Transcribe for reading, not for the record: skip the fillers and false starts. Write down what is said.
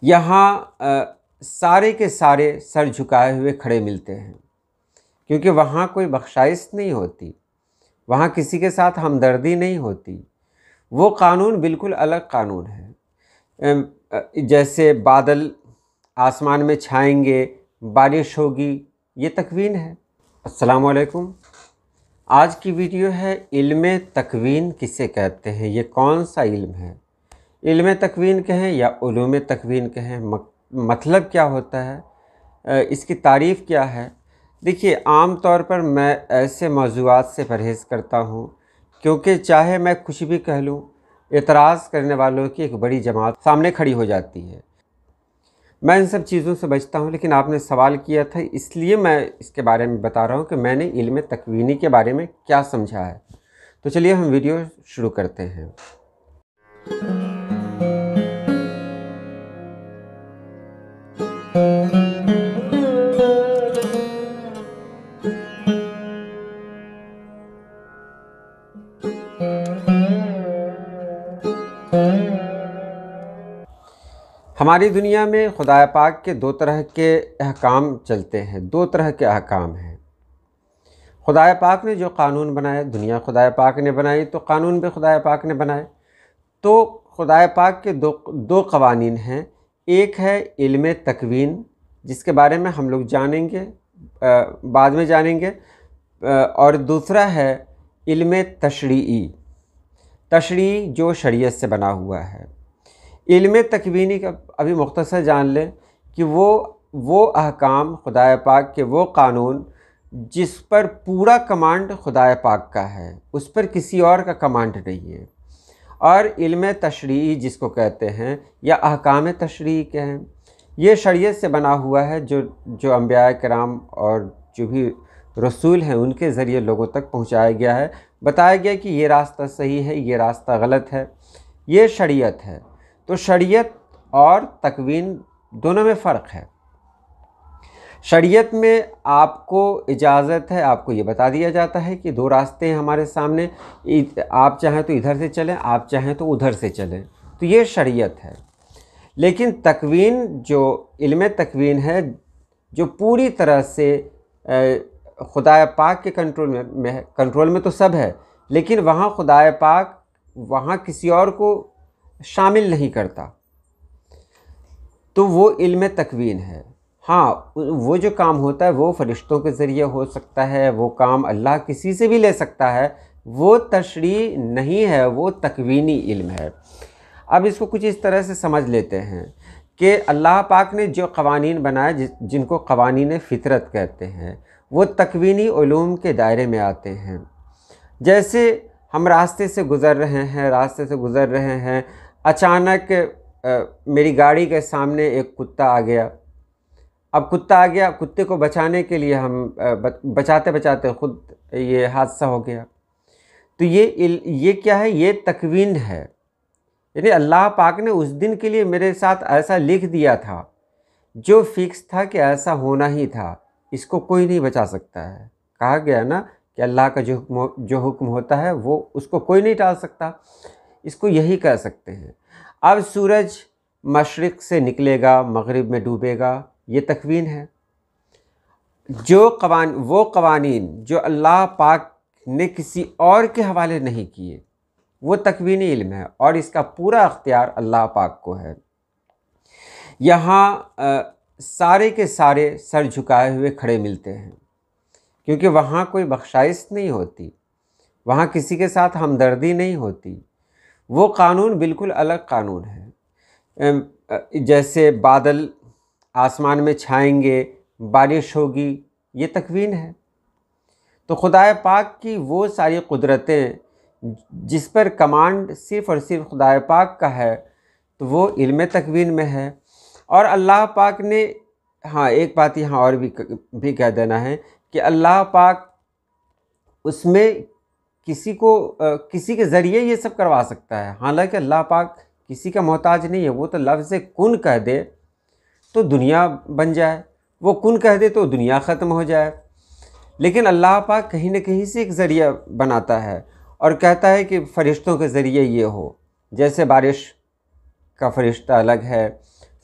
یہاں سارے کے سارے سر جھکائے ہوئے کھڑے ملتے ہیں، کیونکہ وہاں کوئی بخشائش نہیں ہوتی، وہاں کسی کے ساتھ ہمدردی نہیں ہوتی۔ وہ قانون بالکل الگ قانون ہے۔ جیسے بادل آسمان میں چھائیں گے، بارش ہوگی، یہ تکوین ہے۔ السلام علیکم۔ آج کی ویڈیو ہے علم تکوین کسے کہتے ہیں، یہ کون سا علم ہے؟ علم تکوین کہیں یا علوم تکوین کہیں، مطلب کیا ہوتا ہے، اس کی تعریف کیا ہے؟ دیکھیے، عام طور پر میں ایسے موضوعات سے پرہیز کرتا ہوں کیونکہ چاہے میں کچھ بھی کہہ لوں، اعتراض کرنے والوں کی ایک بڑی جماعت سامنے کھڑی ہو جاتی ہے۔ میں ان سب چیزوں سے بچتا ہوں، لیکن آپ نے سوال کیا تھا، اس لیے میں اس کے بارے میں بتا رہا ہوں کہ میں نے علم تکوینی کے بارے میں کیا سمجھا ہے۔ تو چلیے ہم ویڈیو شروع کرتے ہیں۔ ہماری دنیا میں خدا پاک کے دو طرح کے احکام چلتے ہیں، دو طرح کے احکام ہیں۔ خدا پاک نے جو قانون بنایا، دنیا خدا پاک نے بنائی تو قانون بھی خدا پاک نے بنائے۔ تو خدا پاک کے دو قوانین ہیں، ایک ہے علم تکوین، جس کے بارے میں ہم لوگ جانیں گے، بعد میں جانیں گے، اور دوسرا ہے علم تشریعی، تشریع جو شریعت سے بنا ہوا ہے۔ علم تکوینی کا ابھی مختصر جان لیں کہ وہ احکام خدا پاک کے، وہ قانون جس پر پورا کمانڈ خدا پاک کا ہے، اس پر کسی اور کا کمانڈ نہیں ہے۔ اور علم تشریعی جس کو کہتے ہیں یا احکام تشریعی کے ہیں، یہ شریعت سے بنا ہوا ہے، جو انبیاء کرام اور جو بھی رسول ہیں ان کے ذریعے لوگوں تک پہنچایا گیا ہے، بتایا گیا کہ یہ راستہ صحیح ہے، یہ راستہ غلط ہے، یہ شریعت ہے۔ تو شریعت اور تکوین دونوں میں فرق ہے۔ شریعت میں آپ کو اجازت ہے، آپ کو یہ بتا دیا جاتا ہے کہ دو راستے ہیں ہمارے سامنے، آپ چاہیں تو ادھر سے چلیں، آپ چاہیں تو ادھر سے چلیں، تو یہ شریعت ہے۔ لیکن تکوین، جو علم تکوین ہے، جو پوری طرح سے خدا پاک کے کنٹرول میں تو سب ہے، لیکن وہاں خدا پاک وہاں کسی اور کو شامل نہیں کرتا، تو وہ علم تکوین ہے۔ ہاں، وہ جو کام ہوتا ہے وہ فرشتوں کے ذریعے ہو سکتا ہے، وہ کام اللہ کسی سے بھی لے سکتا ہے، وہ تشریع نہیں ہے، وہ تکوینی علم ہے۔ اب اس کو کچھ اس طرح سے سمجھ لیتے ہیں کہ اللہ پاک نے جو قوانین بنائے، جن کو قوانین فطرت کہتے ہیں، وہ تکوینی علوم کے دائرے میں آتے ہیں۔ جیسے ہم راستے سے گزر رہے ہیں، اچانک میری گاڑی کے سامنے ایک کتا آ گیا۔ اب کتا آ گیا، کتے کو بچانے کے لیے ہم بچاتے خود یہ حادثہ ہو گیا۔ تو یہ کیا ہے؟ یہ تکوین ہے، یعنی اللہ پاک نے اس دن کے لیے میرے ساتھ ایسا لکھ دیا تھا، جو فکس تھا کہ ایسا ہونا ہی تھا، اس کو کوئی نہیں بچا سکتا ہے۔ کہا گیا نا کہ اللہ کا جو حکم ہوتا ہے وہ اس کو کوئی نہیں ٹال سکتا، اس کو یہی کہہ سکتے ہیں۔ اب سورج مشرق سے نکلے گا، مغرب میں ڈوبے گا، یہ تکوین ہے۔ وہ قوانین جو اللہ پاک نے کسی اور کے حوالے نہیں کیے، وہ تکوینی علم ہے، اور اس کا پورا اختیار اللہ پاک کو ہے۔ یہاں سارے کے سارے سر جھکائے ہوئے کھڑے ملتے ہیں، کیونکہ وہاں کوئی بخشائش نہیں ہوتی، وہاں کسی کے ساتھ ہمدردی نہیں ہوتی۔ وہ قانون بالکل الگ قانون ہے۔ جیسے بادل آسمان میں چھائیں گے، بارش ہوگی، یہ تکوین ہے۔ تو خدا پاک کی وہ ساری قدرتیں جس پر کمانڈ صرف اور صرف خدا پاک کا ہے، تو وہ علم تکوین میں ہے۔ اور اللہ پاک نے، ہاں ایک بات یہاں اور بھی کہہ دینا ہے کہ اللہ پاک اس میں کسی کے ذریعے یہ سب کروا سکتا ہے، حالانکہ اللہ پاک کسی کا محتاج نہیں ہے۔ وہ تو لفظ کن کہہ دے تو دنیا بن جائے، وہ کن کہہ دے تو دنیا ختم ہو جائے، لیکن اللہ پاک کہیں نہ کہیں سے ایک ذریعہ بناتا ہے اور کہتا ہے کہ فرشتوں کے ذریعے یہ ہو۔ جیسے بارش کا فرشتہ الگ ہے،